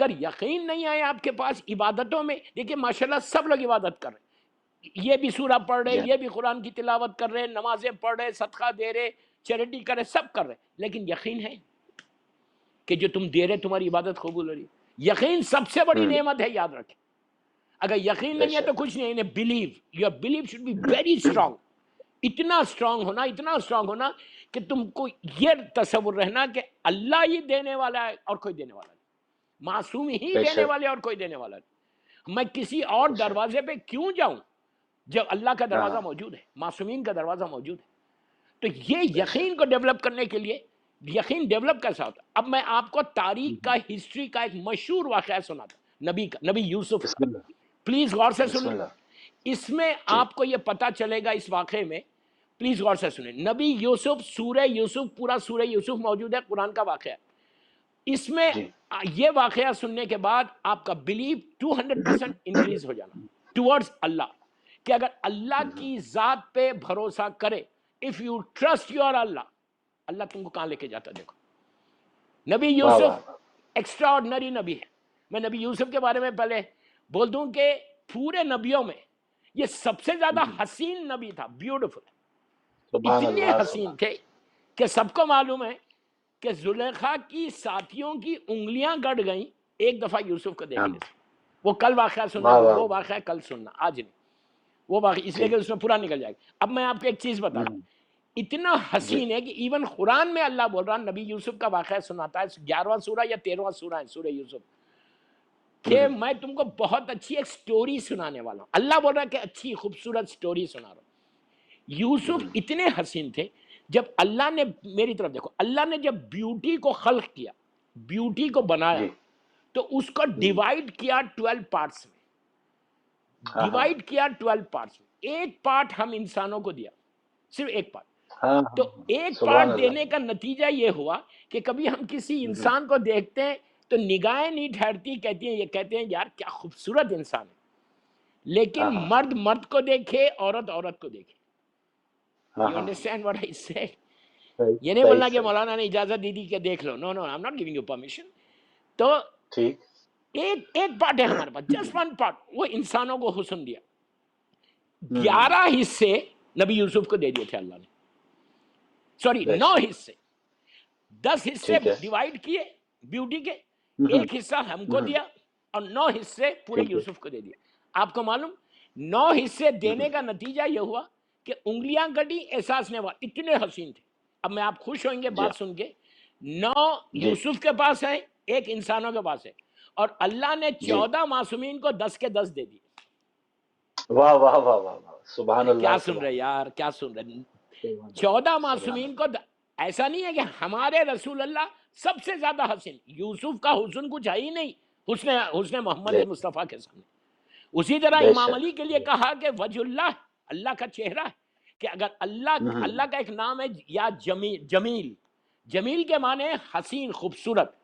اگر یقین نہیں آیا آپ کے پاس عبادتوں میں، دیکھیں ماشاءاللہ سب لوگ عبادت کر رہے ہیں، یہ بھی سورہ پڑھ رہے، یہ بھی قرآن کی تلاوت کر رہے، نمازیں پڑھ رہے، صدقہ دے رہے، چیریٹی کر رہے، سب کر رہے، لیکن یقین ہے کہ جو تم دے رہے تمہاری عبادت قبول ہو رہی ہے؟ یقین سب سے بڑی نعمت ہے، یاد رکھیں۔ اگر یقین نہیں ہے تو کچھ نہیں، انہیں blue, your blue should be very strong, اتنا اسٹرانگ ہونا کہ تم کو یہ تصور رہنا کہ اللہ ہی دینے والا ہے اور کوئی دینے والا نہیں، معصوم ہی دینے والے اور کوئی دینے والا نہیں، میں کسی اور دروازے پہ کیوں جاؤں جب اللہ کا دروازہ موجود ہے، معصومین کا دروازہ موجود ہے۔ تو یہ یقین کو ڈیولپ کرنے کے لیے، یقین ڈیولپ کیسا ہوتا ہے؟ اب میں آپ کو تاریخ کا، ہسٹری کا ایک مشہور واقعہ سناتا، نبی یوسف کا، پلیز غور سے سنیں، اس میں آپ کو یہ پتا چلے گا، اس واقعے میں پلیز غور سے سنیں۔ نبی یوسف، سورہ یوسف، پورا سورہ یوسف موجود ہے، قرآن کا واقعہ ہے، اس میں یہ واقعہ سننے کے بعد آپ کا بلیف 200% انکریز ہو جانا ٹورڈز اللہ، کہ اگر اللہ کی ذات پہ بھروسہ کرے، if you trust your اللہ، اللہ تم کو کہاں لے کے جاتا۔ دیکھو نبی یوسف ایکسٹرا آرڈنری نبی ہے۔ میں نبی یوسف کے بارے میں پہلے بول دوں کہ پورے نبیوں میں یہ سب سے زیادہ حسین نبی تھا، بیوٹیفل، اتنے حسین تھے کہ سب کو معلوم ہے کہ زلیخا کی ساتھیوں کی انگلیاں گڑ گئیں ایک دفعہ یوسف کو دیکھنے سے۔ وہ کل واقعہ سننا، وہ واقعہ کل سننا، آج نہیں، وہ واقعہ اس لیے کہ اس میں پورا نکل جائے گا۔ اب میں آپ کو ایک چیز بتا رہا ہوں، اتنا حسین ہے کہ ایون قرآن میں اللہ بول رہا، نبی یوسف کا واقعہ سناتا ہے، 11واں سورہ یا 13واں سورہ ہے سورہ یوسف، کہ میں تم کو بہت اچھی ایک سٹوری سنانے والا ہوں۔ اللہ بول رہا ہے کہ اچھی خوبصورت سٹوری سنا رہا ہوں۔ یوسف اتنے حسین تھے، جب اللہ نے، میری طرف دیکھو، اللہ نے جب بیوٹی کو خلق کیا، بیوٹی کو بنایا، تو اس کو ڈیوائیڈ کیا 12 پارٹس میں، ڈیوائیڈ کیا 12 پارٹس میں، ایک پارٹ ہم انسانوں کو دیا، صرف ایک پارٹ۔ تو ایک پارٹ دینے کا نتیجہ یہ ہوا کہ کبھی ہم کسی انسان کو دیکھتے ہیں تو نگاہیں نہیں ٹھہرتی، کہتے ہیں یار کیا خوبصورت انسان ہے، لیکن مرد مرد کو دیکھے، عورت عورت کو دیکھے۔ You understand what I said؟ یہ نہیں بولنا کہ مولانا نے اجازت دی کہ دیکھ لو، no I'm not giving you permission۔ تو ایک پارٹ ہے ہمارے پاس، just one part، وہ انسانوں کو حسن دیا، 11 حصے نبی یوسف کو دے دیے تھے اللہ نے، سوری 9 حصے، 10 حصے ڈیوائیڈ کیے بیوٹی کے، ایک حصہ ہم کو دیا، اور 9 حصے پورے یوسف کو دے دیا۔ آپ کو معلوم 9 حصے دینے کا نتیجہ یہ ہوا کہ انگلیاں گڑی، احساس نہیں ہوا، اتنے حسین تھے۔ اب میں آپ خوش ہوئیں گے بات سن کے، 9 یوسف کے پاس ہے، ایک انسانوں کے پاس ہے، اور اللہ نے 14 معصومین کو 10 کے 10 دے دیے۔ واہ واہ واہ واہ، سبحان اللہ۔ کیا سن رہے یار، کیا سن رہے؟ 14 معصومین کو، ایسا نہیں ہے کہ ہمارے رسول اللہ سب سے زیادہ حسین، یوسف کا حسن کچھ ہے ہی نہیں حسن محمد مصطفیٰ کے سامنے۔ اسی طرح امام علی کے لیے کہا کہ وجہ اللہ، اللہ کا چہرہ ہے، کہ اگر اللہ کا ایک نام ہے یا جمیل، جمیل کے معنی ہے حسین، خوبصورت،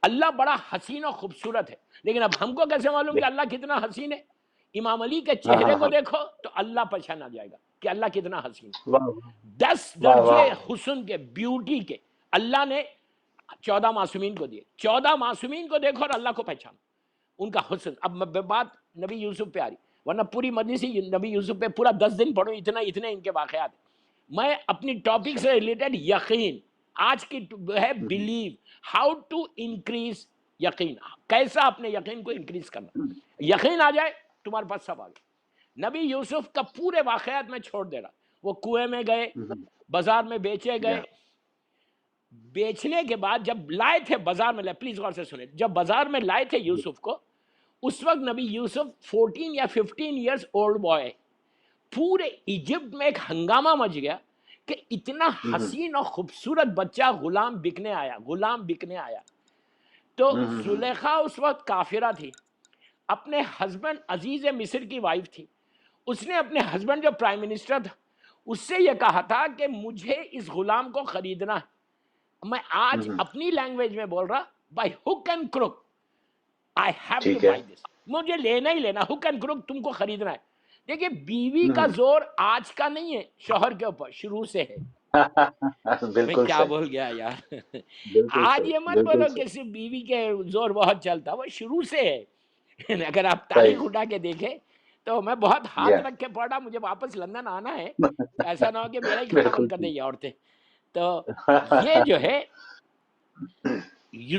اللہ بڑا حسین و خوبصورت ہے، لیکن اب ہم کو کیسے معلوم کہ اللہ کتنا حسین ہے؟ امام علی کے چہرے کو دیکھو تو اللہ پہچانا جائے گا کہ اللہ کتنا حسین ہے۔ 10 درجے حسن کے، بیوٹی کے اللہ نے 14 معصومین کو دیے، 14 معصومین کو دیکھو اور اللہ کو پہچانو، ان کا حسن۔ اب بات نبی یوسف پہ آ رہی، ورنہ پوری مجلس ہی نبی یوسف پہ پورا 10 دن پڑھو، اتنے ان کے واقعات ہیں۔ میں اپنی ٹاپک سے ریلیٹڈ یقین، آج کی ہے بلیو، ہاؤ ٹو انکریز یقین، کیسا اپنے یقین کو انکریز کرنا۔ یقین آ جائے تمہارے پاس سب آ گئے۔ نبی یوسف کا پورے واقعات میں چھوڑ دے رہا، وہ کنویں میں گئے، بازار میں بیچے گئے، بیچنے کے بعد جب لائے تھے بازار میں، پلیز غور سے سنیں، جب بازار میں لائے تھے یوسف کو، اس وقت نبی یوسف 14 یا 15 ایئرز اولڈ بوائے، پورے ایجپٹ میں ایک ہنگامہ مچ گیا کہ اتنا حسین اور خوبصورت بچہ غلام بکنے آیا۔ تو زلیخا اس وقت کافرہ تھی، اپنے ہسبینڈ عزیز مصر کی وائف تھی، اس نے اپنے ہسبینڈ جو پرائم منسٹر تھا اس سے یہ کہا تھا کہ مجھے اس غلام کو خریدنا ہے۔ میں آج اپنی لینگویج میں بول رہا، by hook and کروک I have to buy this، مجھے لینا ہی لینا، ہک اینڈ کروک، تم کو خریدنا ہے۔ دیکھیں بیوی کا زور آج کا نہیں ہے شوہر کے اوپر، شروع سے ہے۔ میں بالکل کیا صحیح، بول گیا یار. بالکل آج صحیح، یہ مت بالکل بولو کہ صحیح، صرف بیوی کے زور بہت چلتا، وہ شروع سے ہے. اگر آپ صحیح، تاریخ اٹھا کے دیکھیں تو میں بہت ہاتھ یا رکھ کے پڑھا، مجھے واپس لندن آنا ہے، تو ایسا نہ ہو کہ میرا ہی کھانا بالکل بند کر دیں صحیح. یہ عورتیں. تو یہ جو ہے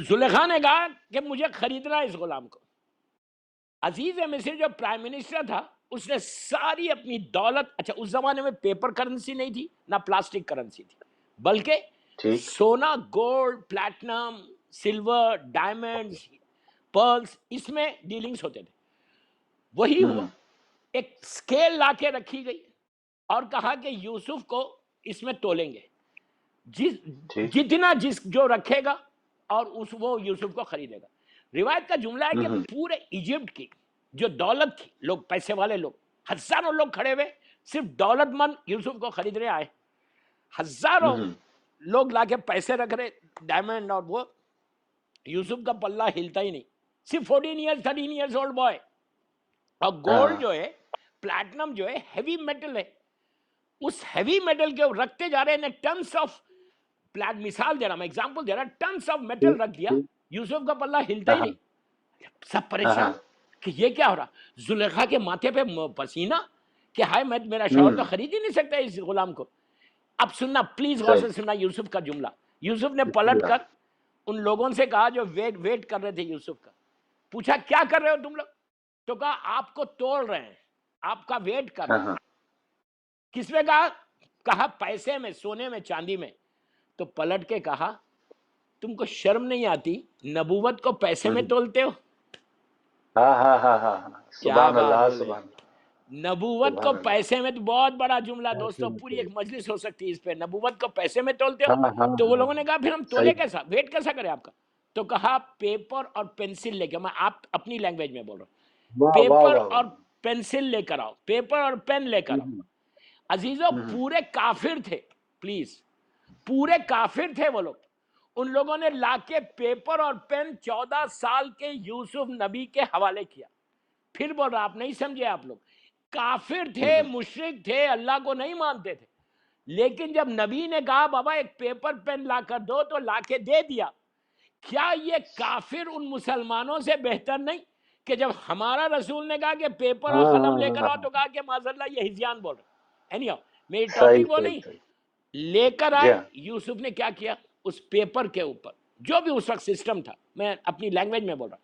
زلیخا نے کہا کہ مجھے خریدنا ہے اس غلام کو. عزیز مصر جو پرائم منسٹر تھا، اس نے ساری اپنی دولت، اچھا اس زمانے میں پیپر کرنسی نہیں تھی نہ پلاسٹک کرنسی تھی، بلکہ ٹھیک. سونا، gold, platinum, silver, diamonds, pearls, اس میں ڈیلنگز ہوتے تھے. وہی ہوا، ایک سکیل لا کے رکھی گئی اور کہا کہ یوسف کو اس میں تولیں گے، ٹھیک. جتنا جو رکھے گا اور وہ یوسف کو خریدے گا. روایت کا جملہ ہے کہ پورے ایجپٹ کی جو دولت تھی، لوگ پیسے والے لوگ، ہزاروں لوگ کھڑے ہوئے، صرف دولت مند یوسف کو خریدنے آئے. ہزاروں لوگ لا کے پیسے رکھ رہے، ڈائمنڈ، اور وہ یوسف کا پلہ ہلتا ہی نہیں. صرف 14 ایئرز 13 ایئرز اولڈ بوائے. اور گولڈ جو ہے، پلیٹنم جو ہے، ہیوی میٹل ہے، اس ہیوی میٹل کے رکھتے جا رہے ہیں ٹنس آف مثال دے رہا، میں ایگزامپل دے رہا، ٹنس آف میٹل رکھ دیا، یوسف کا پلہ ہلتا ہی نہیں. سب پریشان کہ یہ کیا ہو رہا. زلیخا کے ماتھے پہ پسینہ کہ ہائے میرا شوہر تو خرید ہی نہیں سکتا اس غلام کو. اب سننا پلیز، غور سے سننا یوسف کا جملہ. یوسف نے پلٹ کر ان لوگوں سے کہا جو ویٹ کر رہے تھے یوسف کا، پوچھا کیا کر رہے ہو تم لوگ؟ تو کہا آپ کو توڑ رہے ہیں، آپ کا ویٹ کر رہے ہیں. کس میں کہا پیسے میں، سونے میں، چاندی میں. تو پلٹ کے کہا تم کو شرم نہیں آتی، نبوت کو پیسے میں تولتے ہو؟ کیا سبحان بات اللہ، بولے، سبحان نبوت کو سبحان اللہ. پیسے میں، تو بہت بڑا جملہ دوستو، پوری ایک مجلس ہو سکتی ہے اس پہ. نبوت کو پیسے میں تولتے ہو؟ تو وہ لوگوں نے کہا پھر ہم صحیح. تولے کیسا، ویٹ کیسا کرے آپ کا؟ تو کہا پیپر اور پینسل لے کے، میں آپ اپنی لینگویج میں بول رہا ہوں، واہ واہ پیپر واہ اور واہ. پینسل لے کر آؤ، پیپر اور پین لے کر آؤ. عزیزو پورے کافر تھے، پلیز، پورے کافر تھے وہ لوگ. ان لوگوں نے لا کے پیپر اور پین 14 سال کے یوسف نبی کے حوالے کیا. پھر بول رہا، آپ نہیں سمجھے، آپ لوگ کافر تھے، مشرک تھے، اللہ کو نہیں مانتے تھے، لیکن جب نبی نے کہا بابا ایک پیپر پین لا کر دو تو لا کے دے دیا. کیا یہ کافر ان مسلمانوں سے بہتر نہیں کہ جب ہمارا رسول نے کہا کہ پیپر اور قلم لے کر آؤ تو کہا کہ معاذ اللہ یہ ہزیان بول رہے. اینی میری صحیح ٹاپک وہ صحیح نہیں. صحیح. لے کر جی آئے، ہاں. یوسف نے کیا کیا، اس پیپر کے اوپر جو بھی اس وقت سسٹم تھا، میں اپنی لینگویج میں بول رہا ہوں،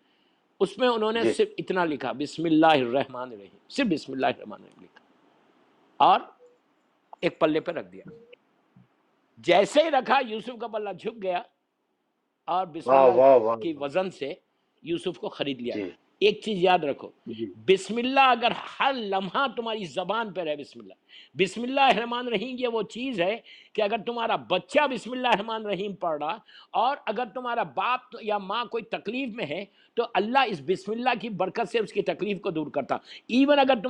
اس میں انہوں نے جی. صرف اتنا لکھا، بسم اللہ الرحمن الرحیم، صرف بسم اللہ الرحمن الرحیم لکھا اور ایک پلے پہ رکھ دیا. جیسے ہی رکھا یوسف کا پلہ جھک گیا اور بسم واہ اللہ واہ واہ کی واہ. وزن سے یوسف کو خرید لیا جی گیا. ایک چیز یاد رکھو، جی. بسم اللہ اگر ہر لمحہ تمہاری زبان پہ رہے، بسم اللہ الرحمن الرحیم، یہ وہ چیز ہے کہ اگر تمہارا بچہ بسم اللہ الرحمن الرحیم پڑھ رہا، اور اگر تمہارا باپ یا ماں کوئی تکلیف میں ہے تو اللہ اس بسم اللہ کی برکت سے اس کی تکلیف کو دور کرتا. ایون اگر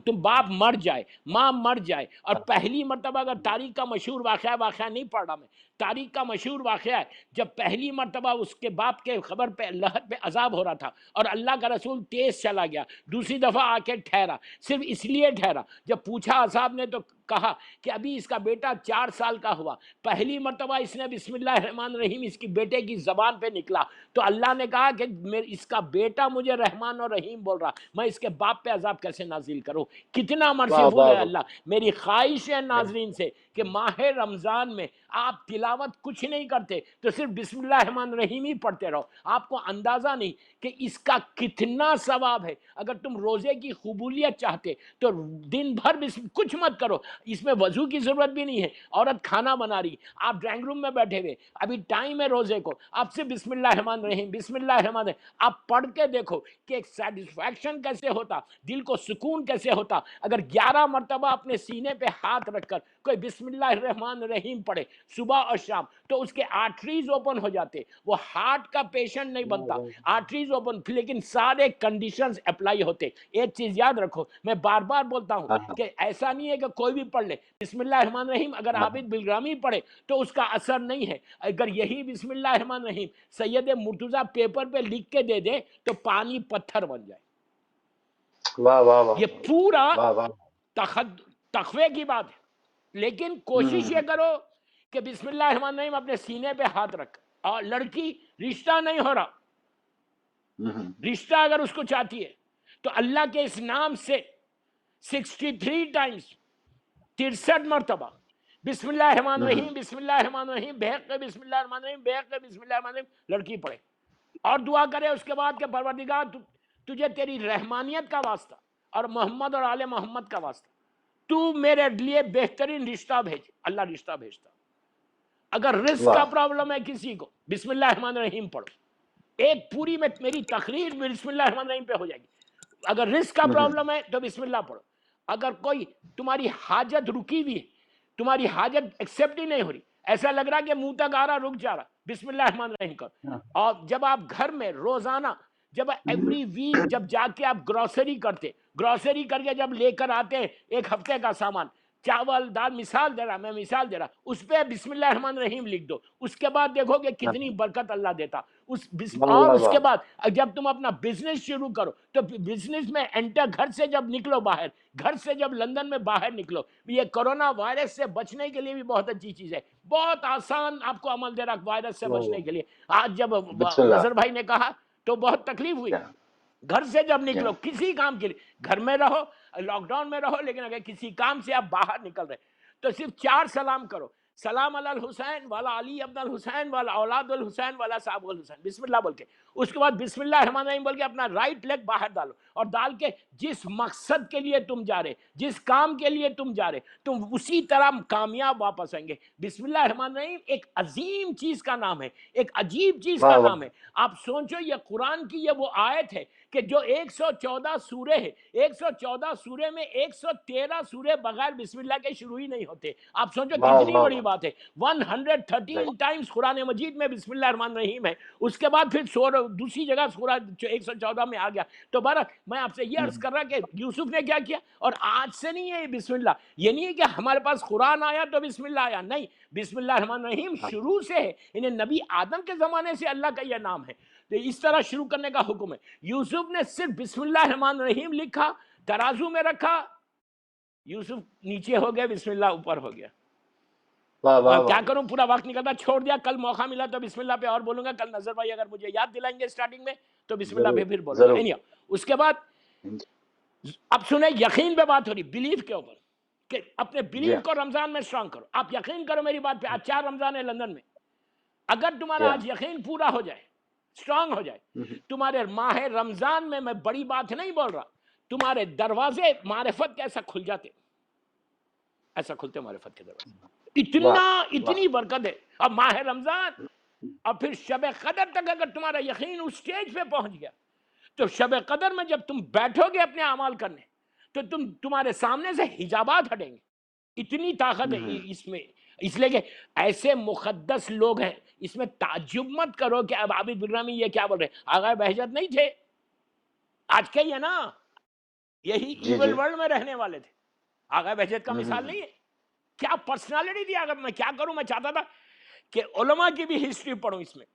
تم باپ مر جائے، ماں مر جائے، اور پہلی مرتبہ اگر تاریخ کا مشہور واقعہ نہیں پڑھ رہا میں، تاریخ کا مشہور واقعہ ہے جب پہلی مرتبہ اس کے باپ کے خبر پہ اللہ پہ عذاب ہو رہا تھا اور اللہ کا رسول تیز چلا گیا، دوسری دفعہ آ کے ٹھہرا، صرف اس لیے ٹھہرا، جب پوچھا اصحاب نے تو کہا کہ ابھی اس کا بیٹا 4 سال کا ہوا، پہلی مرتبہ اس نے بسم اللہ الرحمن الرحیم اس کی بیٹے کی زبان پہ نکلا، تو اللہ نے کہا کہ اس کا بیٹا مجھے رحمان اور رحیم بول رہا، میں اس کے باپ پہ عذاب کیسے نازل کروں. کتنا واہ مرسیفل واہ ہے واہ. اللہ. میری خواہش ہے ناظرین سے کہ ماہ رمضان میں آپ تلاوت کچھ نہیں کرتے تو صرف بسم اللہ الرحمن الرحیم ہی پڑھتے رہو. آپ کو اندازہ نہیں کہ اس کا کتنا ثواب ہے. اگر تم روزے کی قبولیت چاہتے تو دن بھر کچھ مت کرو، اس میں وضو کی ضرورت بھی نہیں ہے. عورت کھانا بنا رہی، آپ ڈرائنگ روم میں بیٹھے ہوئے، ابھی ٹائم ہے روزے کو، آپ سے بسم اللہ الرحمن الرحیم، بسم اللہ الرحمن الرحیم آپ پڑھ کے دیکھو کہ ایک سیٹسفیکشن کیسے ہوتا، دل کو سکون کیسے ہوتا. اگر 11 مرتبہ اپنے سینے پہ ہاتھ رکھ کر کوئی بسم اللہ الرحمن الرحیم پڑھے صبح اور شام تو اس کے آرٹریز اوپن ہو جاتے. وہ ہارٹ کا پیشنٹ نہیں بنتا، آرٹریز اوپن، لیکن سارے کنڈیشنز اپلائی ہوتے. ایک چیز یاد رکھو، میں بار بار بولتا ہوں کہ ایسا نہیں ہے کہ کوئی بھی پڑھ لے بسم اللہ الرحمن الرحیم، اگر عابد بالگرامی پڑھے تو اس کا اثر نہیں ہے. اگر یہی بسم اللہ الرحمن الرحیم سید مرتضیٰ پیپر پہ لکھ کے دے دے تو پانی پتھر بن جائے. واہ واہ واہ. یہ پورا واہ واہ. تقوی کی بات ہے، لیکن کوشش یہ کرو کہ بسم اللہ الرحمن الرحیم اپنے سینے پہ ہاتھ رکھ، اور لڑکی رشتہ نہیں ہو رہا، رشتہ اگر اس کو چاہتی ہے تو اللہ کے اس نام سے 63 ٹائمز 63 مرتبہ بسم اللہ الرحمن الرحیم بسم اللہ الرحمن الرحیم بحق بسم اللہ الرحمن الرحیم بحق بسم اللہ الرحمن الرحیم لڑکی پڑھے، اور دعا کرے اس کے بعد کہ پروردگار تجھے تیری رحمانیت کا واسطہ اور محمد اور آل محمد کا واسطہ تو میرے لیے بہترین رشتہ بھیج۔ اللہ رشتہ بھیجتا۔ اگر رزق کا پرابلم ہے کسی کو، بسم اللہ الرحمن الرحیم پڑھو، ایک پوری میں میری تقریر بسم اللہ الرحمن الرحیم پہ ہو جائے گی۔ اگر رزق کا پرابلم ہے تو بسم اللہ پڑھو۔ اگر کوئی تمہاری حاجت رکی ہوئی ہے، تمہاری حاجت ایکسیپٹ ہی نہیں ہو رہی، ایسا لگ رہا کہ منہ تک آ رہا رک جا رہا، بسم اللہ الرحمن الرحیم کرو۔ اور جب آپ گھر میں روزانہ، جب ایوری ویک جب جا کے آپ گروسری کرتے، گروسری کر کے جب لے کر آتے ہیں ایک ہفتے کا سامان، چاول دال، مثال دے رہا، اس پہ بسم اللہ الرحمن الرحیم لکھ دو، اس کے بعد دیکھو کہ کتنی برکت اللہ دیتا۔ اور اس کے بعد جب تم اپنا بزنس شروع کرو تو بزنس میں انٹر، گھر سے جب نکلو باہر، گھر سے جب لندن میں باہر نکلو، یہ کرونا وائرس سے بچنے کے لیے بھی بہت اچھی چیز ہے، بہت آسان آپ کو عمل دے رہا وائرس سے بچنے کے لیے۔ آج جب نظر بھائی نے کہا تو بہت تکلیف ہوئی، گھر سے جب نکلو کسی کام کے لیے، گھر میں رہو، لاک ڈاؤن میں رہو، لیکن اگر کسی کام سے آپ باہر نکل رہے تو صرف 4 سلام کرو، سلام علی الحسین والا علی ابن الحسین والا اولاد الحسین والا صاحب الحسین، بسم اللہ بول کے، اس کے بعد بسم اللہ الرحمن الرحیم بول کے اپنا رائٹ لیگ باہر ڈالو، اور ڈال کے جس مقصد کے لیے تم جا رہے، جس کام کے لیے تم جا رہے، تم اسی طرح کامیاب واپس آئیں گے۔ بسم اللہ الرحمن الرحیم ایک عظیم چیز کا نام ہے، ایک عجیب چیز کا نام ہے۔ آپ سوچو یہ قرآن کی یہ وہ آیت ہے کہ جو 114 سورے ہے، 114 سورے میں 113 سورے بغیر بسم اللہ کے شروع ہی نہیں ہوتے۔ آپ سوچو کتنی بڑی بات ہے۔ 113 ٹائمز قرآن مجید میں بسم اللہ الرحمن الرحیم ہے، اس کے بعد پھر دوسری جگہ سورہ 114 میں آ گیا۔ تو بارہ میں آپ سے یہ عرض کر رہا کہ یوسف نے کیا کیا، اور آج سے نہیں ہے بسم اللہ، یہ نہیں ہے کہ ہمارے پاس قرآن آیا تو بسم اللہ آیا، نہیں، بسم اللہ الرحمن الرحیم شروع سے ہے، انہیں نبی آدم کے زمانے سے اللہ کا یہ نام ہے، تو اس طرح شروع کرنے کا حکم ہے۔ یوسف نے صرف بسم اللہ الرحمن الرحیم لکھا، ترازو میں رکھا، یوسف نیچے ہو گیا، بسم اللہ اوپر ہو گیا۔ کیا کروں، پورا وقت نکلتا، چھوڑ دیا، کل موقع ملا تو بسم اللہ پہ اور بولوں گا، کل نظر بھائی اگر مجھے یاد دلائیں گے اسٹارٹنگ میں تو بسم اللہ پہ پھر بولوں گا۔ اس کے بعد اب سنیں، یقین پہ بات ہو رہی، بلیف کے اوپر، کہ اپنے بلیف کو رمضان میں اسٹرانگ کرو۔ آپ یقین کرو میری بات پہ، آج 4 رمضان ہے لندن میں، اگر تمہارا آج یقین پورا ہو جائے، اسٹرانگ ہو جائے، تمہارے ماہ رمضان میں بڑی بات نہیں بول رہا، تمہارے دروازے معرفت کے ایسا کھل جاتے، ایسا کھلتے معرفت کے دروازے، اتنی برکت ہے۔ اب ماہ رمضان اور پھر شب قدر تک اگر تمہارا یقین اس سٹیج پہ پہنچ گیا تو شب قدر میں جب تم بیٹھو گے اپنے اعمال کرنے تو تمہارے سامنے سے حجابات ہٹیں گے، اتنی طاقت ہے اس میں، اس لیے کہ ایسے مقدس لوگ ہیں، اس میں تعجب مت کرو کہ اب عابد برہمی یہ کیا بول رہے ہیں، آغا بہجت نہیں تھے، آج کے یہ نا، یہی ایول ورلڈ میں رہنے والے تھے، آغا بہجت کا مثال نہیں ہے، کیا پرسنالٹی تھی آغا۔ میں کیا کروں، میں چاہتا تھا کہ علماء کی بھی ہسٹری پڑھوں اس میں،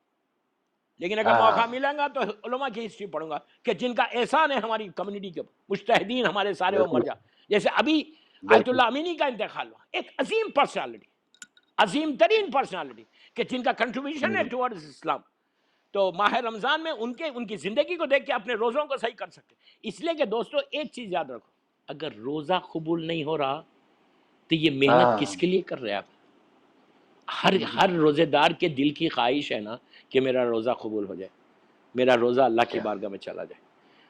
لیکن اگر موقع ملے گا تو علماء کی ہسٹری پڑھوں گا کہ جن کا احسان ہے ہماری کمیونٹی کے مجتہدین ہمارے سارے وہ مر جا، جیسے ابھی آیت اللہ امینی کا انتقال ہوا، ایک عظیم پرسنالٹی، عظیم ترین پرسنالٹی کہ جن کا کنٹریبیوشن ہے ٹورڈز اسلام، تو ماہ رمضان میں ان کی زندگی کو دیکھ کے اپنے روزوں کو صحیح کر سکتے۔ اس لیے کہ دوستو ایک چیز یاد رکھو، اگر روزہ قبول نہیں ہو رہا تو یہ محنت کس کے لیے کر رہے آپ؟ ہر روزے دار کے دل کی خواہش ہے نا کہ میرا روزہ قبول ہو جائے، میرا روزہ اللہ کی بارگاہ میں چلا جائے،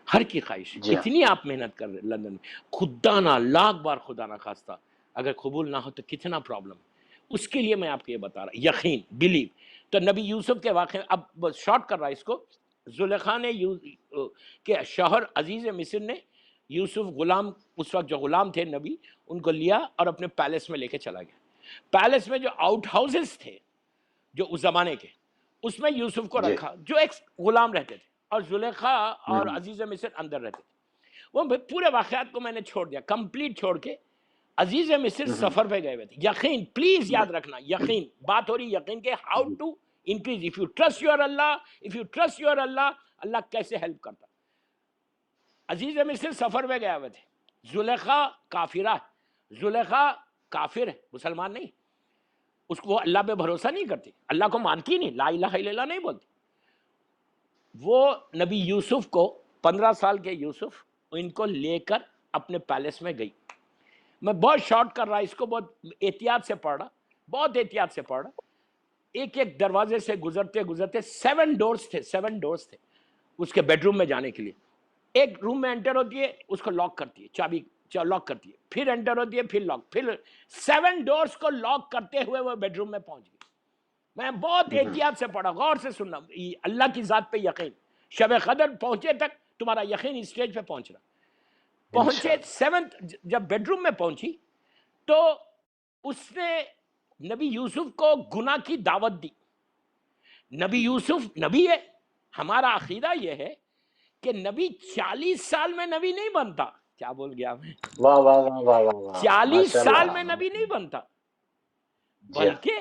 ہر کی خواہش۔ کتنی آپ محنت کر رہے لندن میں، خدا نہ لاکھ بار خدا نہ خواستہ اگر قبول نہ ہو تو کتنا پرابلم ہے، اس کے لیے میں آپ کو یہ بتا رہا، یقین، بلیو۔ تو نبی یوسف کے واقعے، اب شارٹ کر رہا اس کو، زلیخا نے کہ شوہر عزیز مصر نے یوسف غلام، اس وقت جو غلام تھے نبی، ان کو لیا اور اپنے پیلس میں لے کے چلا گیا۔ پیلس میں جو آؤٹ ہاؤسز تھے جو اس زمانے کے، اس میں یوسف کو رکھا، جو ایک غلام رہتے تھے، اور زلیخا اور عزیز مصر اندر رہتے تھے۔ وہ پورے واقعات کو میں نے چھوڑ دیا، کمپلیٹ چھوڑ کے عزیز مصر سفر پہ گئے ہوئے تھے۔ یقین، پلیز یاد رکھنا، یقین، بات ہو رہی یقین کے، how to increase, if you trust your Allah, if you trust your Allah, Allah کیسے ہیلپ کرتا۔ عزیز مصر سفر پہ گئے ہوئے تھے، زلیخا کافرہ، زلیخا کافر ہے، مسلمان نہیں، اس کو وہ اللہ پہ بھروسہ نہیں کرتی، اللہ کو مانتی نہیں، لا الہ الا اللہ نہیں بولتی. وہ نبی یوسف کو 15 سال کے یوسف ان کو لے کر اپنے پیلس میں گئی. میں بہت شارٹ کر رہا، اس کو بہت احتیاط سے پڑھ رہا، بہت احتیاط سے پڑھ رہا. ایک ایک دروازے سے گزرتے گزرتے 7 ڈورز تھے اس کے بیڈ روم میں جانے کے لیے. ایک روم میں انٹر ہوتی ہے، اس کو لاک کرتی ہے، چابی لاک کرتی ہے، پھر انٹر ہوتی ہے، پھر لاک، پھر 7 ڈورز کو لاک کرتے ہوئے وہ بیڈ روم میں پہنچ گئی. میں بہت احتیاط سے پڑھا، غور سے سننا. اللہ کی ذات پہ یقین، شب قدر پہنچے تک تمہارا یقین اسٹیج پہ پہنچ رہا. پہنچے 7 جب بیڈ روم میں پہنچی تو اس نے نبی یوسف کو گناہ کی دعوت دی. نبی یوسف نبی ہے، ہمارا عقیدہ یہ ہے کہ نبی 40 سال میں نبی نہیں بنتا. کیا بول گیا میں؟ واہ واہ واہ واہ واہ واہ 40 سال میں نبی نہیں بنتا، بلکہ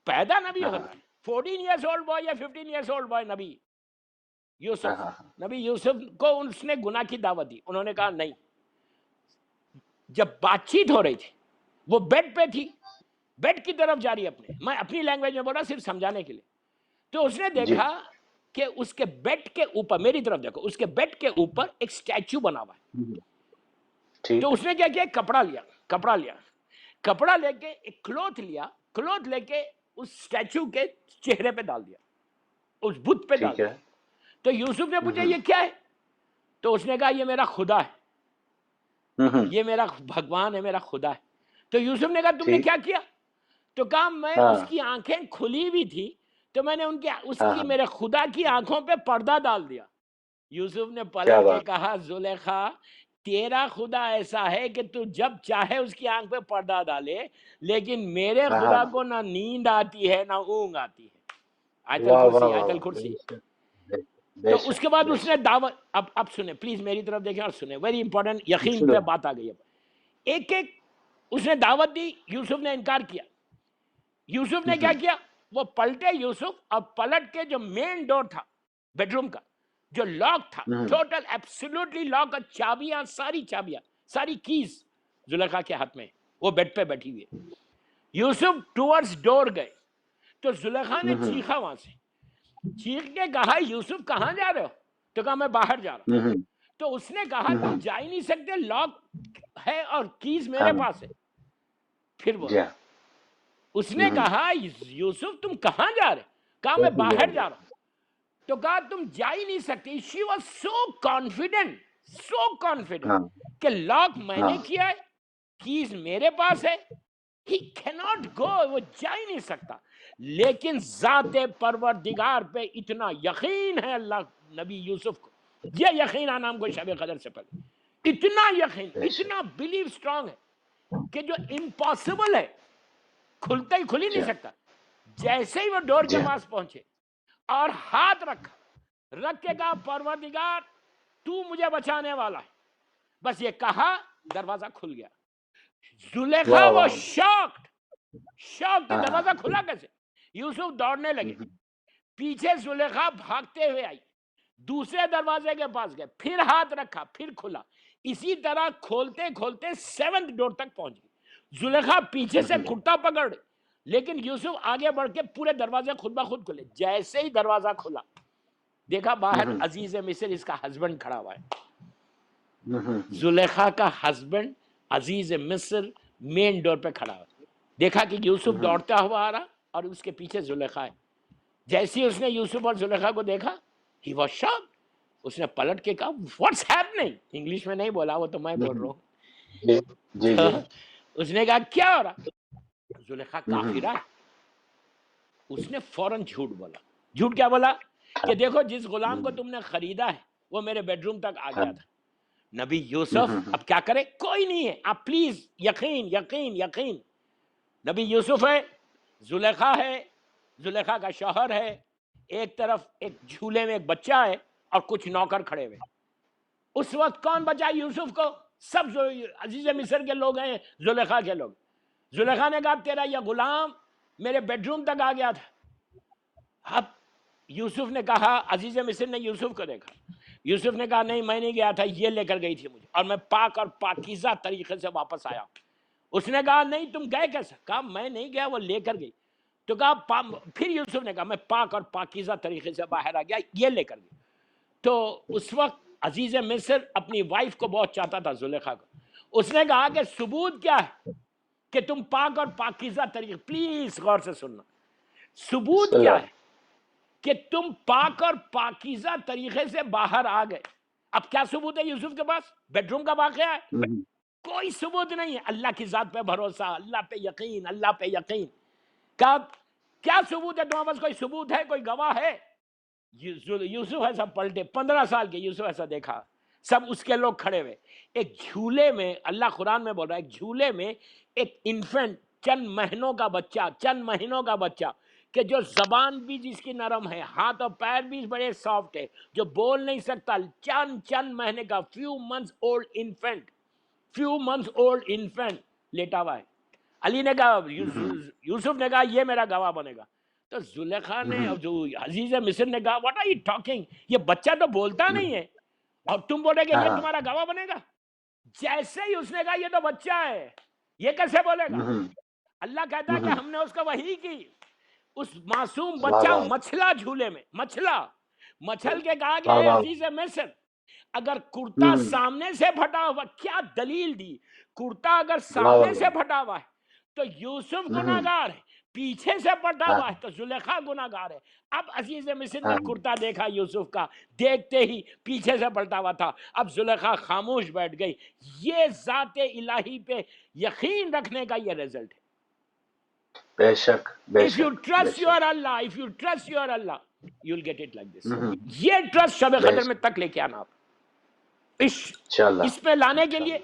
پیدا نبی ہوتا ہے. 14 ایئرس اولڈ بوائے یا 15 ایئرس اولڈ بوائے نبی یوسف. نبی یوسف کو اس نے گناہ کی دعوت دی. انہوں نے کہا نہیں. جب بات چیت ہو رہی تھی، وہ بیڈ پہ تھی، بیڈ کی طرف جا رہی اپنے، میں اپنی لینگویج میں بول رہا صرف سمجھانے کے لیے. تو اس نے دیکھا کہ اس کے بیڈ کے اوپر، میری طرف دیکھو، اس کے بیڈ کے اوپر ایک سٹیچو بنا ہوا ہے. تو اس نے کیا کیا، کپڑا لے کے ایک کلوتھ لے کے اس سٹیچو کے چہرے پہ ڈال دیا، اس بت پہ ڈال دیا. تو یوسف نے پوچھا یہ کیا ہے؟ تو اس نے کہا یہ میرا خدا ہے، یہ میرا بھگوان ہے، میرا خدا ہے. تو یوسف نے کہا تم نے کیا کیا؟ تو کہا میں اس کی آنکھیں کھلی ہوئی تھی تو میں نے اس کی میرے خدا کی آنکھوں پہ پردہ ڈال دیا. یوسف نے پلٹ کے کہا زلیخا تیرا خدا ایسا ہے کہ تو جب چاہے اس کی آنکھ پہ پردہ ڈالے، لیکن میرے خدا کو نہ نیند آتی ہے نہ اونگ آتی ہے. آیت الکرسی. تو اس کے بعد اس نے دعوت، اب سنیں پلیز، میری طرف دیکھیں اور سنیں، ویری امپورٹنٹ، یقین پہ بات آ گئی. اب ایک ایک اس نے دعوت دی، یوسف نے انکار کیا. یوسف نے کیا کیا، وہ پلٹے یوسف، اور پلٹ کے جو مین ڈور تھا بیڈ روم کا، جو لاک تھا، ٹوٹل ایبسولوٹلی لاک، اور چابیاں، ساری کیز زلیخا کے ہاتھ میں، وہ بیڈ پہ بیٹھی ہوئی ہے. یوسف ٹورڈز ڈور گئے تو زلیخا نے چیخا، وہاں سے چیخ کے کہا یوسف کہاں جا رہے ہو؟ تو کہا میں باہر جا رہا ہوں. تو اس نے کہا تم جا ہی نہیں سکتے، لاک ہے اور کیز میرے پاس ہے. پھر وہ اس نے کہا یوسف تم کہاں جا رہے؟ کہا میں باہر جا رہا ہوں. تو کہا تم جا ہی نہیں سکتے. شی واز سو کانفیڈنٹ کہ لاک میں نے کیا ہے، کیز میرے پاس ہے، ہی cannot go، وہ جا ہی نہیں سکتا. لیکن ذات پروردگار پہ اتنا یقین ہے اللہ نبی یوسف کو، یہ یقین آنا ہم کو شب قدر سے پہلے، اتنا یقین، اتنا بلیو اسٹرانگ ہے کہ جو امپاسبل ہے کھلتا ہی کھل ہی نہیں سکتا. جیسے ہی وہ ڈور کے پاس پہنچے اور ہاتھ رکھ کے کہا پروردگار تو مجھے بچانے والا ہے، بس یہ کہا، دروازہ کھل گیا. زلیخا وہ شاکڈ کہ دروازہ کھلا کیسے. یوسف دوڑنے لگے، پیچھے زلیخا بھاگتے ہوئے آئی، دوسرے دروازے کے پاس گئے، پھر ہاتھ رکھا، پھر کھلا. اسی طرح کھولتے 7 ڈور تک پہنچ گئی. زلیخا پیچھے سے کھٹا پکڑ، لیکن یوسف آگے بڑھ کے پورے دروازے خود بخود کھلے. جیسے ہی دروازہ کھلا، دیکھا باہر عزیز مصر، اس کا ہسبینڈ کھڑا ہوا ہے. زلیخا کا ہسبینڈ عزیز مصر مین ڈور پہ کھڑا ہوا. دیکھا کہ یوسف دوڑتا ہوا آ رہا اور اس کے پیچھے زلیخا ہے. جیسے اس نے یوسف اور زلیخا کو دیکھا، ہی واز شاکڈ. اس نے پلٹ کے کہا واٹس ہیپننگ، انگلش میں نہیں بولا، وہ تو میں بول رہا ہوں. اس نے کہا کیا ہو رہا؟ زلیخا کافرہ ہے. اس نے فوراً جھوٹ بولا. جھوٹ کیا بولا؟ کہ دیکھو جس غلام کو تم نے خریدا ہے وہ میرے بیڈ روم تک آ گیا تھا. نبی یوسف اب کیا کرے، کوئی نہیں ہے، آپ پلیز یقین. نبی یوسف ہے، زلیخا ہے، زلیخا کا شوہر ہے، ایک طرف ایک جھولے میں ایک بچہ ہے اور کچھ نوکر کھڑے ہوئے. اس وقت کون بچا یوسف کو؟ سب عزیز مصر کے لوگ ہیں، زلیخا کے لوگ. زلیخا نے کہا تیرا یہ غلام میرے بیڈ روم تک آ گیا تھا. اب یوسف نے کہا، عزیز مصر نے یوسف کو دیکھا، یوسف نے کہا نہیں میں نہیں گیا تھا، یہ لے کر گئی تھی مجھے، اور میں پاک اور پاکیزہ طریقے سے واپس آیا. اس نے کہا نہیں تم گئے کیسے؟ کہا میں نہیں گیا، وہ لے کر گئی. تو کہا پھر یوسف نے کہا میں پاک اور پاکیزہ طریقے سے باہر آ گیا، یہ لے کر گئی. تو اس وقت عزیز مصر اپنی وائف کو بہت چاہتا تھا، زلیخا کو. اس نے کہا کہ ثبوت کیا ہے کہ تم پاک اور پاکیزہ طریقے، پلیز غور سے سننا، بسم ثبوت اللہ. کیا ہے کہ تم پاک اور پاکیزہ طریقے سے باہر آ گئے؟ اب کیا ثبوت ہے یوسف کے پاس؟ بیڈ روم کا واقعہ ہے، کوئی ثبوت نہیں ہے. اللہ کی ذات پہ بھروسہ، اللہ پہ یقین، اللہ پہ یقین. کیا ثبوت ہے تمہارے پاس؟ کوئی ثبوت ہے؟ کوئی گواہ ہے؟ یوسف ایسا پلٹے، 15 سال کے یوسف ایسا دیکھا، سب اس کے لوگ کھڑے ہوئے. ایک جھولے میں، اللہ قرآن میں بول رہا ہے، ایک جھولے میں ایک انفینٹ، چند مہینوں کا بچہ کہ جو زبان بھی جس کی نرم ہے، ہاتھ اور پیر بھی بڑے سافٹ ہے، جو بول نہیں سکتا، چند مہینے کا، فیو منتھس اولڈ انفینٹ لیٹا ہوا ہے. علی نے کہا، یوسف نے کہا یہ میرا گواہ بنے گا. تو زلیخا نے، جو عزیز مصر نے کہا واٹ آر یو ٹاکنگ، یہ بچہ تو بولتا نہیں ہے اور تم بولے کہ یہ تمہارا گواہ بنے گا. جیسے ہی اس نے کہا یہ تو بچہ ہے، یہ کیسے بولے گا؟ اللہ کہتا ہے کہ ہم نے اس کو وحی کی، اس معصوم بچہ مچھلا جھولے میں، مچھل کے کہا کہ اے عزیز مصر، اگر کرتا سامنے سے پھٹا ہوا، کیا دلیل دی، کرتا اگر سامنے سے پھٹا ہوا ہے تو یوسف گناہگار ہے، پیچھے سے پھٹا ہوا ہے تو زلیخا گناہگار ہے. اب عزیز مصر نے کرتا دیکھا یوسف کا، دیکھتے ہی پیچھے سے پلٹا ہوا تھا. اب زلیخا خاموش بیٹھ گئی. یہ ذات الہی پہ یقین رکھنے کا یہ رزلٹ ہے. بے شک بے If you شک بے trust your شک. Allah, you'll get it like this. یہ ٹرسٹ شب قدر میں تک لے کے آنا. آپ اس پہ لانے کے لیے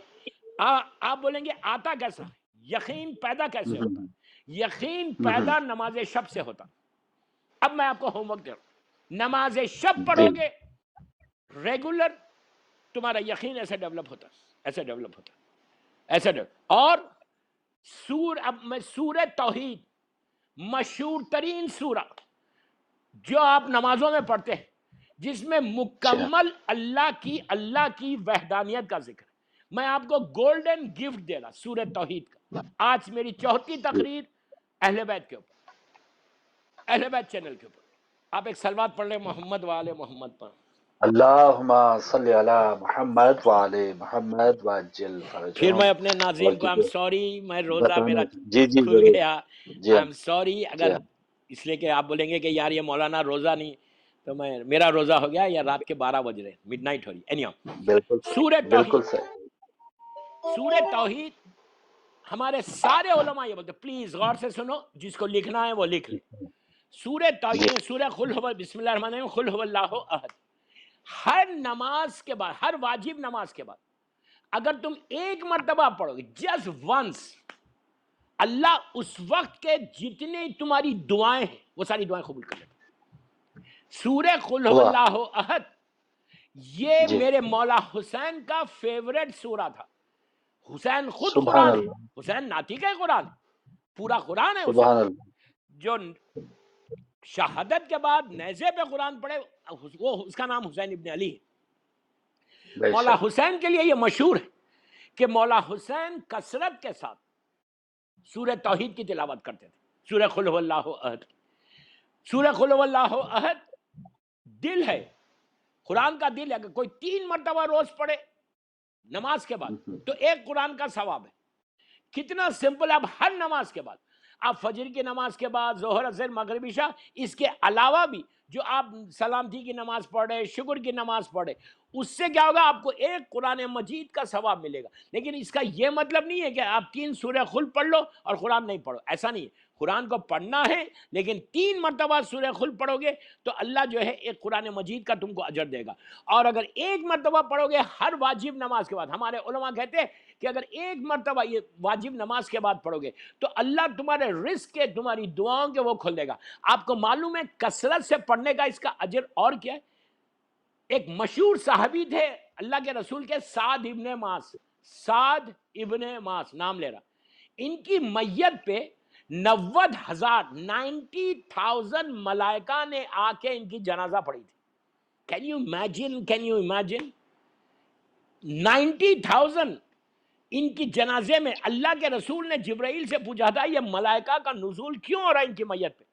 آپ بولیں گے آتا کیسا ہے؟ یقین پیدا کیسے ہوتا ہے؟ یقین پیدا نماز شب سے ہوتا. اب میں آپ کو ہوم ورک دے رہا ہوں، نماز شب پڑھو گے ریگولر، تمہارا یقین ایسے ڈیولپ ہوتا. اور اب میں سورہ توحید، مشہور ترین سورہ جو آپ نمازوں میں پڑھتے ہیں، جس میں مکمل اللہ کی وحدانیت کا ذکر ہے. میں آپ کو گولڈن گفٹ دے رہا سورہ توحید کا. آج میری 4تھی تقریر اہل بیت کے اوپر، اہل بیت چینل کے اوپر. آپ ایک صلوات پڑھ لیں محمد وآل محمد پر. اللہم صلی علی محمد وعلی محمد وعجل فرجہم. پھر میں اپنے ناظرین کو سوری، میں روزہ میرا جی کھل ضرور. گیا. جی سوری جی اگر اس لیے کہ آپ بولیں گے کہ یار یہ مولانا روزہ نہیں، تو میرا روزہ ہو گیا یا رات کے 12 بج رہے، مڈ نائٹ ہو رہی. بالکل سورہ بالکل توحید، صحیح. سورہ توحید ہمارے سارے علماء یہ بولتے، پلیز غور سے سنو، جس کو لکھنا ہے وہ لکھ لے. سورہ توحید میں سورہ بسم اللہ الرحمن الرحیم، قل هو اللہ احد. ہر نماز کے بعد، ہر واجب نماز کے بعد اگر تم ایک مرتبہ پڑھو گے، جسٹ ونس، اللہ اس وقت کے جتنی تمہاری دعائیں ہیں وہ ساری دعائیں قبول کر لیتا. سورہ قل هو اللہ احد یہ میرے مولا حسین کا فیوریٹ سورہ تھا. حسین خود قرآن ہے، حسین ناطق ہے قرآن، پورا قرآن ہے حسین. جو شہادت کے بعد نیزے پہ قرآن پڑھے وہ اس کا نام حسین ابن علی ہے. مولا حسین کے لیے یہ مشہور ہے کہ مولا حسین کثرت کے ساتھ سورہ توحید کی تلاوت کرتے تھے. سورہ قل هو اللہ احد، سورہ قل هو اللہ احد دل ہے، قرآن کا دل ہے. اگر کوئی 3 مرتبہ روز پڑھے نماز کے بعد تو ایک قرآن کا ثواب ہے. کتنا سمپل. اب ہر نماز کے بعد، آپ فجر کی نماز کے بعد، ظہر عصر مغرب عشاء، اس کے علاوہ بھی جو آپ سلامتی کی نماز پڑھے، شکر کی نماز پڑھے، اس سے کیا ہوگا؟ آپ کو ایک قرآن مجید کا ثواب ملے گا. لیکن اس کا یہ مطلب نہیں ہے کہ آپ 3 سورہ قل پڑھ لو اور قرآن نہیں پڑھو، ایسا نہیں ہے. قرآن کو پڑھنا ہے لیکن 3 مرتبہ سورہ قل پڑھو گے تو اللہ جو ہے ایک قرآن مجید کا تم کو اجر دے گا. اور اگر ایک مرتبہ پڑھو گے ہر واجب نماز کے بعد، ہمارے علماء کہتے ہیں کہ اگر ایک مرتبہ یہ واجب نماز کے بعد پڑھو گے تو اللہ تمہارے رزق کے، تمہاری دعاؤں کے وہ کھول دے گا. آپ کو معلوم ہے کثرت سے پڑھنے کا اس کا اجر اور کیا ہے؟ ایک مشہور صحابی تھے اللہ کے رسول کے، سعد ابن معاذ نام لے رہا. ان کی میت پہ 90,000 ملائکہ نے آ کے ان کی جنازہ پڑھی تھی. کین یو امیجن 90,000 ان کی جنازے میں اللہ کے رسول نے جبرائیل سے پوچھا تھا یہ ملائکہ کا نزول کیوں ہو رہا ہے ان کی میت پہ؟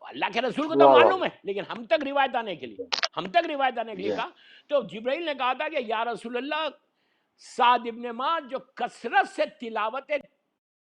اللہ کے رسول کو تو واہ واہ معلوم ہے، لیکن ہم تک روایت آنے کے لیے جی کہا تو جبرائیل نے کہا تھا کہ یا رسول اللہ، سعد ابن معاذ جو کثرت سے تلاوت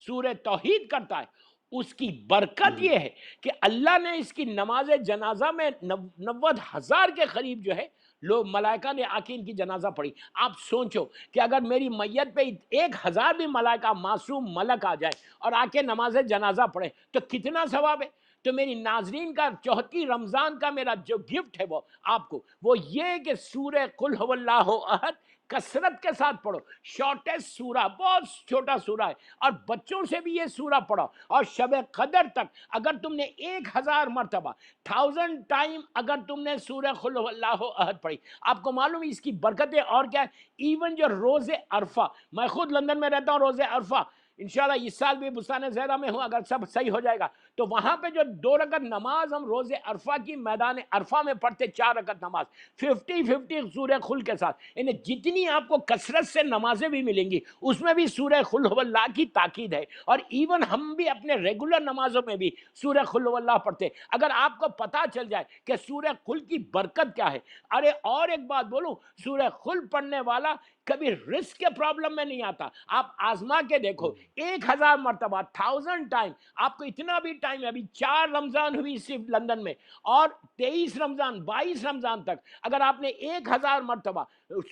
سورہ توحید کرتا ہے، اس کی برکت یہ ہے کہ اللہ نے اس کی نماز جنازہ میں 90,000 کے قریب جو ہے لوگ ملائکہ نے آ کے ان کی جنازہ پڑھی۔ آپ سوچو کہ اگر میری میت پہ 1,000 بھی ملائکہ معصوم ملک آ جائے اور آ کے نماز جنازہ پڑھے تو کتنا ثواب ہے۔ تو میری ناظرین کا چوتھی رمضان کا میرا جو گفٹ ہے وہ آپ کو وہ یہ کہ سورہ قل هو اللہ احد کثرت کے ساتھ پڑھو۔ شارٹیسٹ سورہ، بہت چھوٹا سورہ ہے، اور بچوں سے بھی یہ سورہ پڑھو، اور شب قدر تک اگر تم نے 1,000 مرتبہ 1000 ٹائم اگر تم نے سورہ قل هو اللہ احد پڑھی، آپ کو معلوم ہے اس کی برکتیں اور کیا ہے۔ ایون جو روز عرفہ، میں خود لندن میں رہتا ہوں، روز عرفہ انشاءاللہ اس سال بھی بستان زہرہ میں ہوں، اگر سب صحیح ہو جائے گا تو وہاں پہ جو 2 رکعت نماز ہم روز عرفہ کی میدان عرفہ میں پڑھتے، 4 رکعت نماز 50 سورہ قل کے ساتھ، یعنی جتنی آپ کو کثرت سے نمازیں بھی ملیں گی اس میں بھی سورہ قل هو اللہ کی تاکید ہے۔ اور ایون ہم بھی اپنے ریگولر نمازوں میں بھی سورہ قل هو اللہ پڑھتے۔ اگر آپ کو پتہ چل جائے کہ سورہ قل کی برکت کیا ہے، ارے اور ایک بات بولوں، سورہ قل پڑھنے والا کبھی رزق کے پرابلم میں نہیں آتا۔ آپ آزما کے دیکھو، 1,000 مرتبہ 1000 ٹائم، آپ کو اتنا بھی ٹائم ہے، ابھی 4 رمضان ہوئی صرف لندن میں، اور 23 رمضان 22 رمضان تک اگر آپ نے 1,000 مرتبہ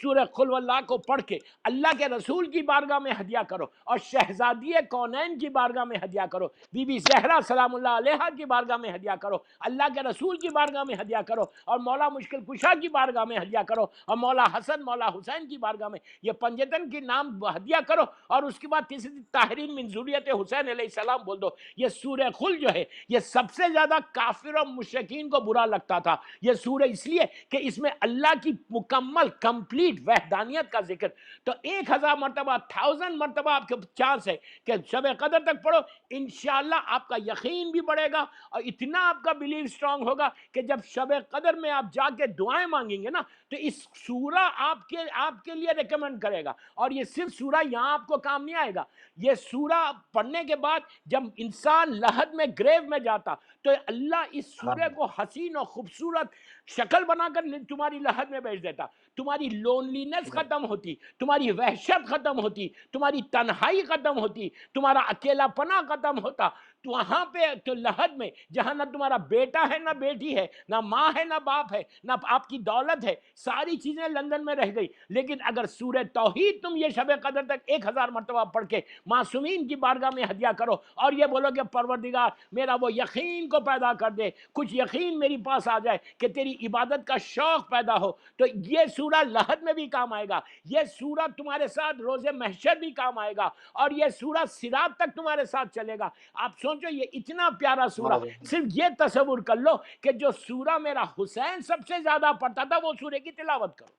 سورہ قل واللہ کو پڑھ کے اللہ کے رسول کی بارگاہ میں ہدیہ کرو، اور شہزادی کونین کی بارگاہ میں ہدیہ کرو، بی بی زہرا سلام اللہ علیہا کی بارگاہ میں ہدیہ کرو، اللہ کے رسول کی بارگاہ میں ہدیہ کرو، اور مولا مشکل کشا کی بارگاہ میں ہدیہ کرو، اور مولا حسن مولا حسین کی بارگاہ میں یہ پنجتن کی نام ہدیہ کرو، اور اس کے بعد تیسری طاہرین من ذریت حسین علیہ السلام بول دو۔ یہ سورہ قل جو ہے یہ سب سے زیادہ کافر و مشرکین کو برا لگتا تھا یہ سورہ، اس لیے کہ اس میں اللہ کی مکمل کمپلیٹ وحدانیت کا ذکر۔ تو 1,000 مرتبہ 1000 مرتبہ آپ کے چانس ہے کہ شب قدر تک پڑھو، انشاءاللہ آپ کا یقین بھی بڑھے گا، اور اتنا آپ کا بلیو اسٹرانگ ہوگا کہ جب شب قدر میں آپ جا کے دعائیں مانگیں گے نا تو اس سورہ آپ کے لیے ریکمنڈ کرے گا۔ اور یہ صرف سورہ یہاں آپ کو کام نہیں آئے گا، یہ سورہ پڑھنے کے بعد جب انسان لحد میں گریو میں جاتا تو اللہ اس سورہ کو حسین و خوبصورت شکل بنا کر تمہاری لحد میں بیچ دیتا، تمہاری لونلینس ختم ہوتی، تمہاری وحشت ختم ہوتی، تمہاری تنہائی ختم ہوتی، تمہارا اکیلا پنا ختم ہوتا۔ تو وہاں پہ تو لحد میں جہاں نہ تمہارا بیٹا ہے نہ بیٹی ہے، نہ ماں ہے نہ باپ ہے، نہ آپ کی دولت ہے، ساری چیزیں لندن میں رہ گئی، لیکن اگر سورہ توحید تم یہ شب قدر تک 1,000 مرتبہ پڑھ کے معصومین کی بارگاہ میں ہدیہ کرو، اور یہ بولو کہ پروردگار میرا وہ یقین کو پیدا کر دے، کچھ یقین میری پاس آ جائے کہ تیری عبادت کا شوق پیدا ہو، تو یہ سورہ لحد میں بھی کام آئے گا، یہ سورہ تمہارے ساتھ روز محشر بھی کام آئے گا، اور یہ سورہ صراط تک تمہارے ساتھ چلے گا۔ آپ سوچو یہ اتنا پیارا سورہ، صرف یہ تصور کر لو کہ جو سورہ میرا حسین سب سے زیادہ پڑھتا تھا وہ سورہ کی تلاوت کرو،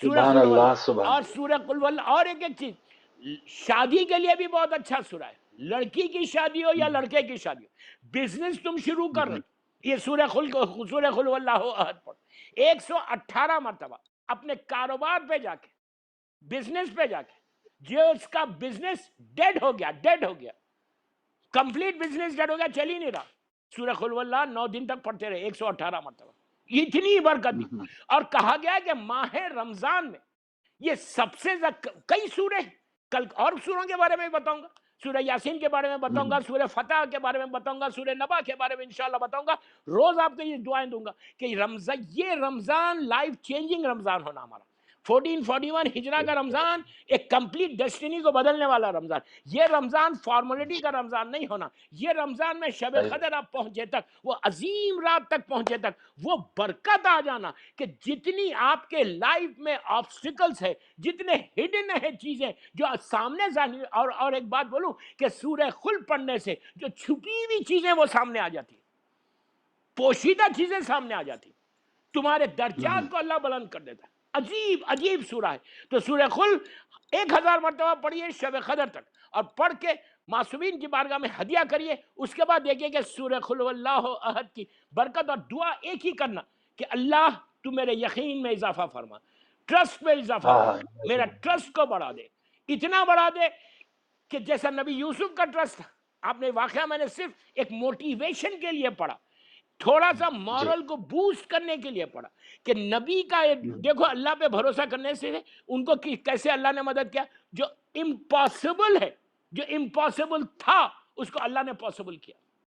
سورہ سبحان قل اللہ واللہ، سبحان اور سورہ قل واللہ۔ اور ایک چیز، شادی کے لیے بھی بہت اچھا سورہ ہے، لڑکی کی شادی ہو یا لڑکے کی شادی ہو، بزنس تم شروع کر رہے یہ سورہ قل واللہ احد پڑھ 118 مرتبہ، اپنے کاروبار پہ جا کے، بزنس پہ جا کے، جو اس کا بزنس ڈیڈ ہو گیا کمپلیٹ بزنس ڈیڈ ہو گیا، چل ہی نہیں رہا، سورہ قل واللہ 9 دن تک پڑھتے رہے 118 مرتبہ، اتنی برکت دی۔ اور کہا گیا کہ ماہ رمضان میں یہ سب سے کئی سورے، کل اور سوروں کے بارے میں بتاؤں گا، سورہ یاسین کے بارے میں بتاؤں گا، سورہ فتح کے بارے میں بتاؤں گا، سورہ نبا کے بارے میں انشاءاللہ بتاؤں گا، روز آپ کو یہ دعائیں دوں گا کہ یہ رمضان لائف چینجنگ رمضان ہونا ہمارا، 1441 ہجرہ کا رمضان ایک کمپلیٹ ڈیسٹینی کو بدلنے والا رمضان، یہ رمضان فارمولیٹی کا رمضان نہیں ہونا، یہ رمضان میں شب قدر آپ پہنچے تک، وہ عظیم رات تک پہنچے تک وہ برکت آ جانا کہ جتنی آپ کے لائف میں آبسٹیکلز ہے، جتنے ہڈن ہے چیزیں جو سامنے ظاہر، اور ایک بات بولوں کہ سورہ قل پڑھنے سے جو چھپی ہوئی چیزیں وہ سامنے آ جاتی، پوشیدہ چیزیں سامنے آ جاتی، تمہارے درجات کو اللہ بلند کر دیتا ہے، عجیب عجیب سورہ ہے۔ تو سورہ قل 1,000 مرتبہ پڑھیے شب قدر تک، اور پڑھ کے معصومین کی بارگاہ میں ہدیہ کریے، اس کے بعد دیکھیے کہ سورہ قل واللہ احد کی برکت، اور دعا ایک ہی کرنا کہ اللہ تو میرے یقین میں اضافہ فرما، ٹرسٹ میں اضافہ فرما، میرا ٹرسٹ کو بڑھا دے، اتنا بڑھا دے کہ جیسا نبی یوسف کا ٹرسٹ تھا. آپ نے واقعہ میں نے صرف ایک موٹیویشن کے لیے پڑھا, تھوڑا سا جی مورل کو بوسٹ کرنے کے لیے پڑھا کہ نبی کا دیکھو اللہ پہ بھروسہ کرنے سے ان کو کیسے اللہ نے مدد کیا. جو امپاسبل ہے, جو امپاسبل تھا اس کو اللہ نے پاسبل کیا.